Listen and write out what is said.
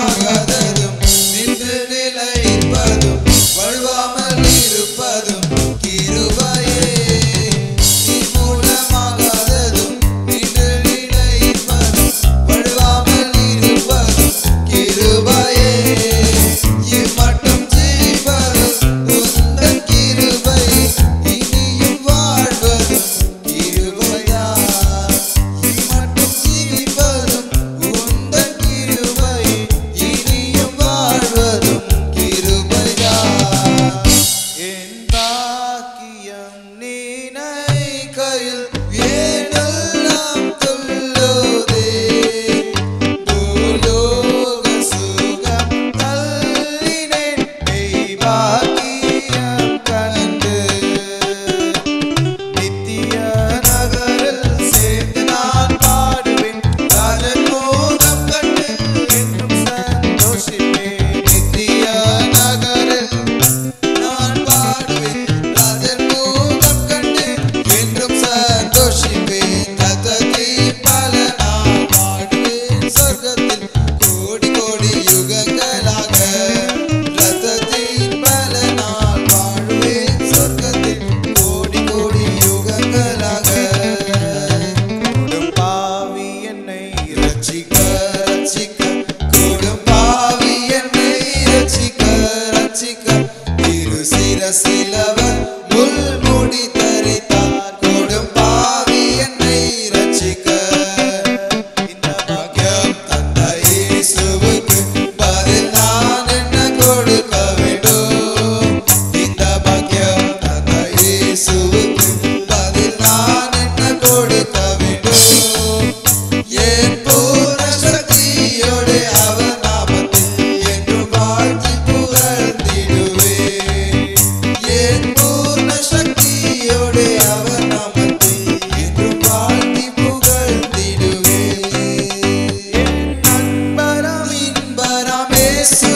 மூலமாகாததும் நின்று நிலைப்பதும் வழுவாமல் இருப்பதும் கிருபையே. நீ மூலமாகாததும் நின்று நிலைப்பதும் வழுவாமல் இருப்பதும் கிருபையே. இம்மட்டும் ஜீவிப்பதும் உந்தன் கிருபை, இனியும் வாழ்வதும் கிருபைதான். இம்மட்டும் ஜீவிப்பதும் உந்தன் கிருபை, இனியும் வாழ்வதும் கிருபைதான். என் பாக்கியம் நினைக்கையில் ஏனெல்லாம் துள்ளுதே. பூலோக சுகம் தள்ளினேன் மெய் பாக்கியம் கண்டு. நித்திய நகரில் சேர்ந்து நான் பாடுவேன், ராஜன் மோகம் கண்டு என்றும் சந்தோஷிப்பேன். நித்திய நகரில் நான் பாடுவேன், ராஜன் மோகம் கண்டு என்றும் சந்தோஷிப்பேன். ரத்தத்தின் பல நான் பாடுவேன் சொர்க்கத்தில் கோடி கோடி யுகங்களாக. ரத்தத்தின் பல நான் வாழுவேன் சொர்க்கத்தில் கோடி கோடி யுகங்களாக. கூடும் பாவி என்னை ரட்சிக்க ரட்சிக்க, கூடும் பாவி என்னை ரட்சிக்க ரட்சிக்க, திரு சிரசில் அவர் முள்முடி தரித்தார். கூடும் பாவி என்னை ரட்சிக்க. இந்த பாக்கியம் தந்த இயேசுவுக்கு பதில் நான் என்ன கொடுக்க வேண்டும்? இந்த பாக்கியம் தந்த இயேசுவுக்கு பதில் நான் என்ன கொடுக்க வேண்டும்? என் பூர்ண சக்தியோடு அவர் நாமத்தில் என்றும் வாழ்த்தி புகழ்ந்திடுவேன். என் பூர்ண சக்தியோடு அவர் நாமத்தில் என்றும் வாழ்த்தி புகழ்ந்திடுவேன். என் நண்பராம் இன்பராம் இயேசு